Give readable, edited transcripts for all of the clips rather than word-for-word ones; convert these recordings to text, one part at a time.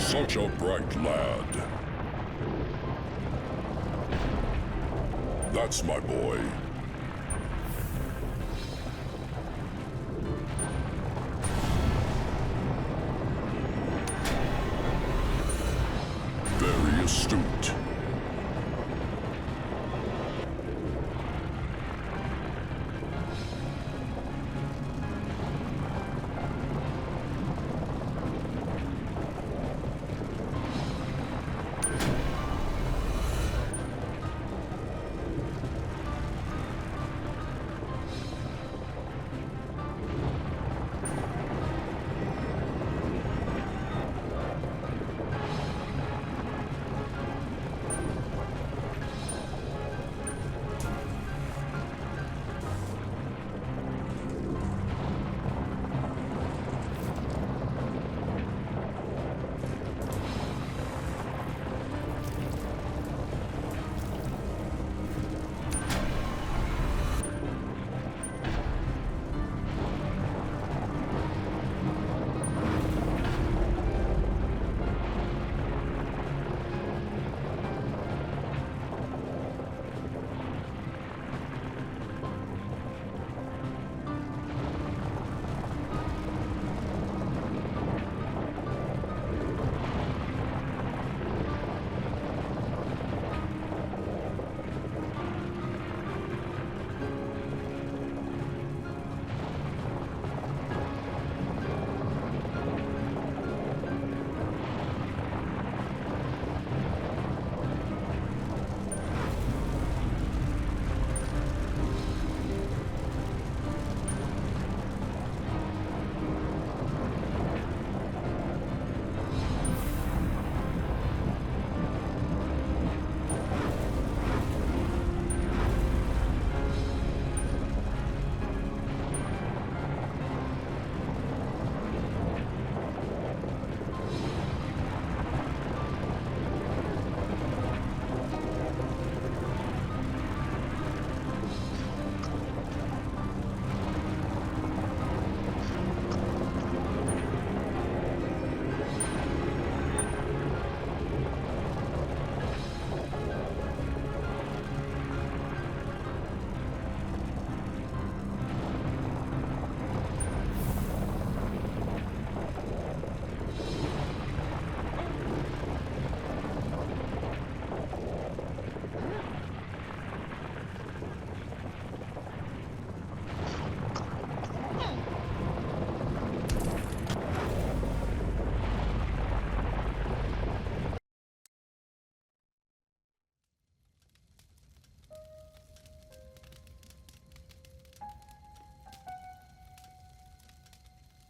Such a bright lad. That's my boy. Very astute.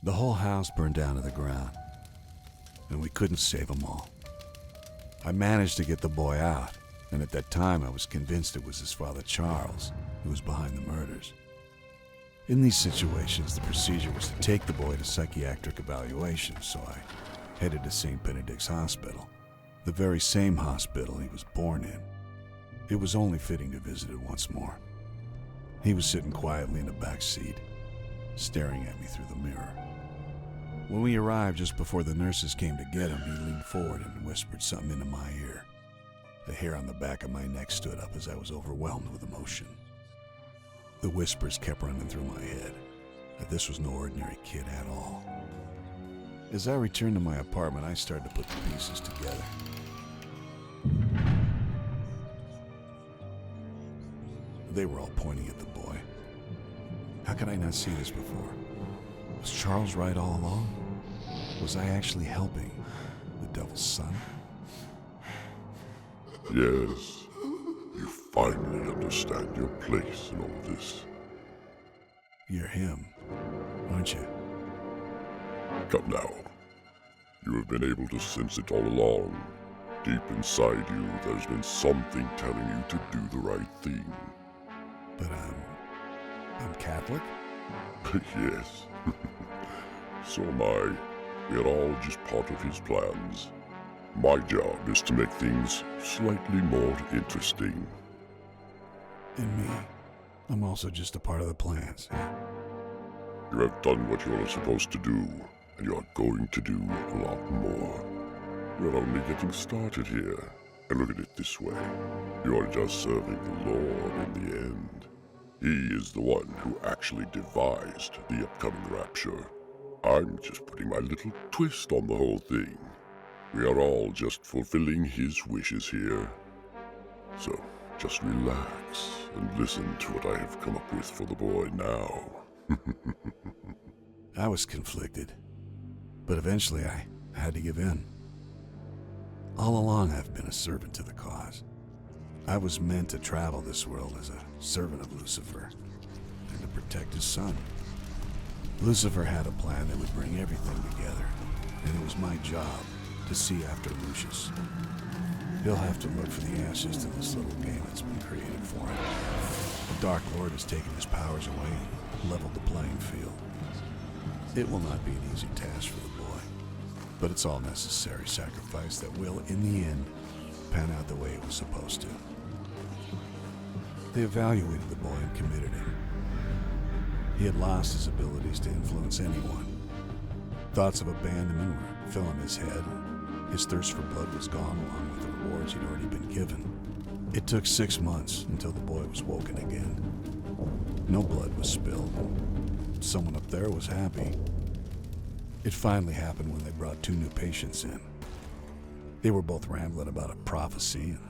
The whole house burned down to the ground, and we couldn't save them all. I managed to get the boy out, and at that time I was convinced it was his father Charles who was behind the murders. In these situations, the procedure was to take the boy to psychiatric evaluation, so I headed to St. Benedict's Hospital, the very same hospital he was born in. It was only fitting to visit it once more. He was sitting quietly in the back seat, staring at me through the mirror. When we arrived just before the nurses came to get him, he leaned forward and whispered something into my ear. The hair on the back of my neck stood up as I was overwhelmed with emotion. The whispers kept running through my head that this was no ordinary kid at all. As I returned to my apartment, I started to put the pieces together. They were all pointing at the boy. How could I not see this before? Was Charles right all along? Was I actually helping the devil's son? Yes, you finally understand your place in all this. You're him, aren't you? Come now. You have been able to sense it all along. Deep inside you, there's been something telling you to do the right thing. But I'm Catholic? Yes. So am I. We are all just part of his plans. My job is to make things slightly more interesting. And me. I'm also just a part of the plans. You have done what you are supposed to do, and you are going to do a lot more. We're only getting started here. And look at it this way. You're just serving the Lord in the end. He is the one who actually devised the upcoming rapture. I'm just putting my little twist on the whole thing. We are all just fulfilling his wishes here. So, just relax and listen to what I have come up with for the boy now. I was conflicted, but eventually I had to give in. All along I've been a servant to the cause. I was meant to travel this world as a servant of Lucifer and to protect his son. Lucifer had a plan that would bring everything together, and it was my job to see after Lucius. He'll have to look for the answers to this little game that's been created for him. The Dark Lord has taken his powers away and leveled the playing field. It will not be an easy task for the boy, but it's all necessary sacrifice that will, in the end, pan out the way it was supposed to. They evaluated the boy and committed him. He had lost his abilities to influence anyone. Thoughts of abandonment were filling his head. His thirst for blood was gone along with the rewards he'd already been given. It took 6 months until the boy was woken again. No blood was spilled. Someone up there was happy. It finally happened when they brought 2 new patients in. They were both rambling about a prophecy, and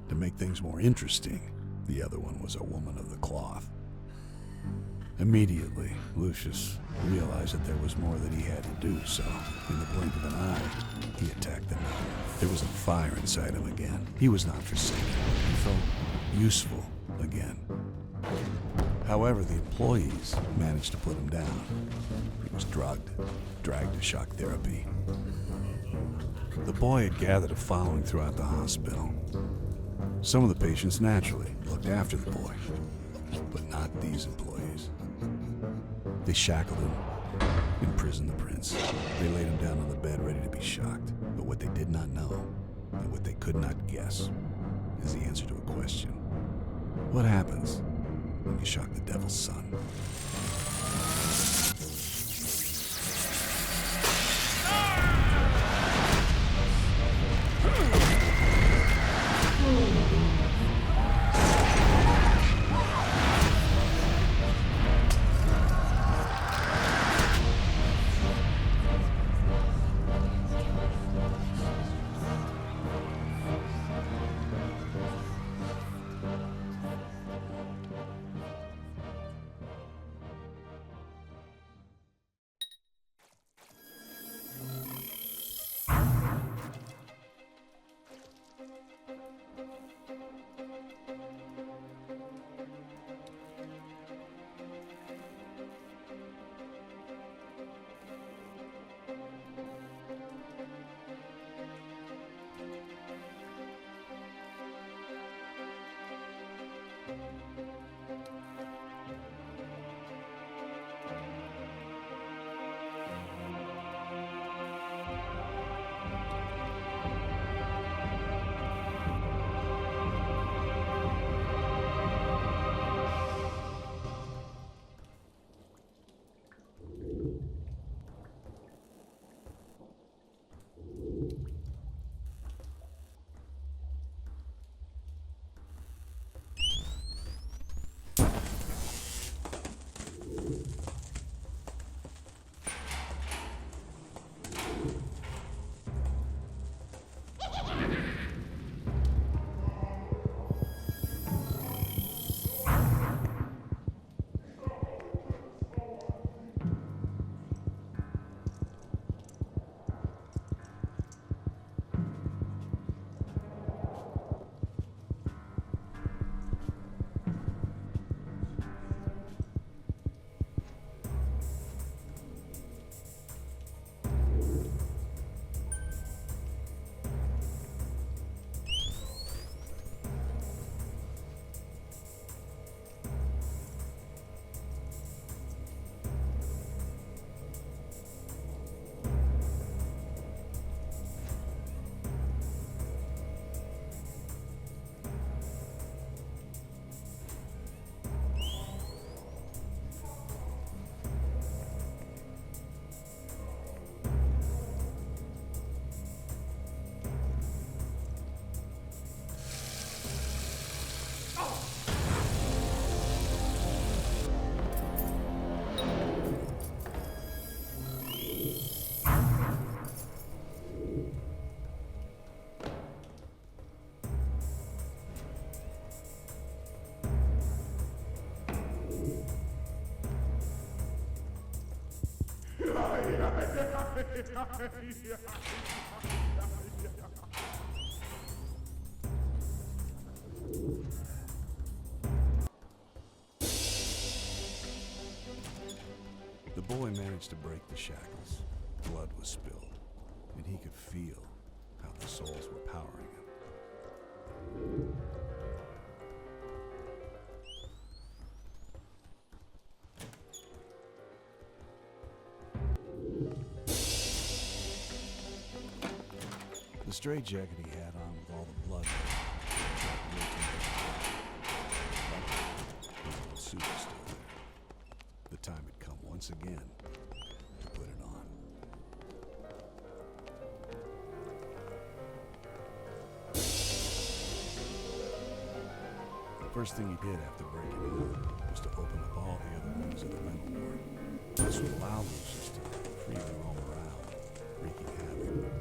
to make things more interesting, the other one was a woman of the cloth. Immediately, Lucius realized that there was more that he had to do, so in the blink of an eye, he attacked them. There was a fire inside him again. He was not forsaken. He felt useful again. However, the employees managed to put him down. He was drugged, dragged to shock therapy. The boy had gathered a following throughout the hospital. Some of the patients naturally looked after the boy, but not these employees. They shackled him, imprisoned the prince. They laid him down on the bed ready to be shocked. But what they did not know, and what they could not guess, is the answer to a question. What happens when you shock the devil's son? The boy managed to break the shackles. Blood was spilled, and he could feel how the souls were powering him. The straitjacket he had on with all the blood his old suit was still there. The time had come once again to put it on. The first thing he did after breaking out was to open up all the other rooms of the mental ward. This would allow Lucius to freely roam around, wreaking havoc.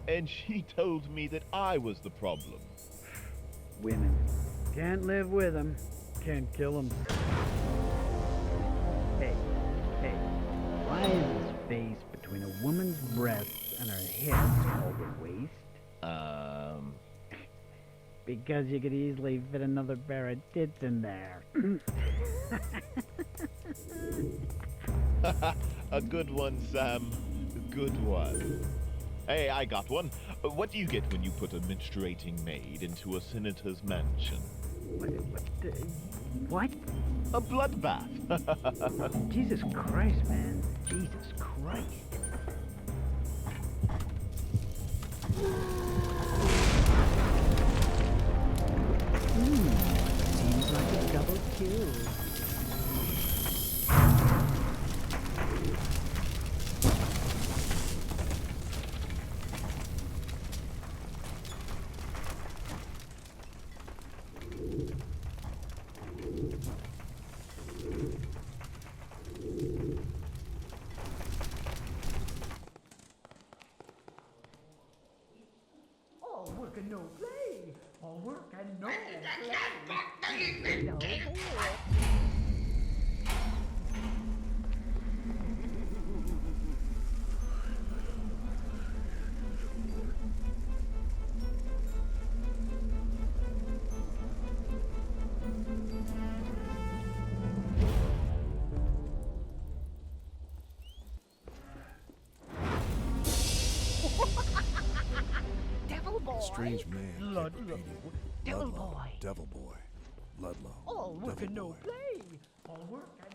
And she told me that I was the problem. Women. Can't live with them. Can't kill them. Hey, why is the space between a woman's breasts and her hips called the waist? Because you could easily fit another pair of tits in there. A good one, Sam. A good one. Hey, I got one. What do you get when you put a menstruating maid into a senator's mansion? What? A bloodbath. Jesus Christ, man. Jesus Christ. Seems like a double kill. All work and no play. All work and no play. No play. Devil boy. A strange man kept Ludlow. repeating, Devil Ludlow, boy. Devil boy, Ludlow, All work Devil and no boy. play. All work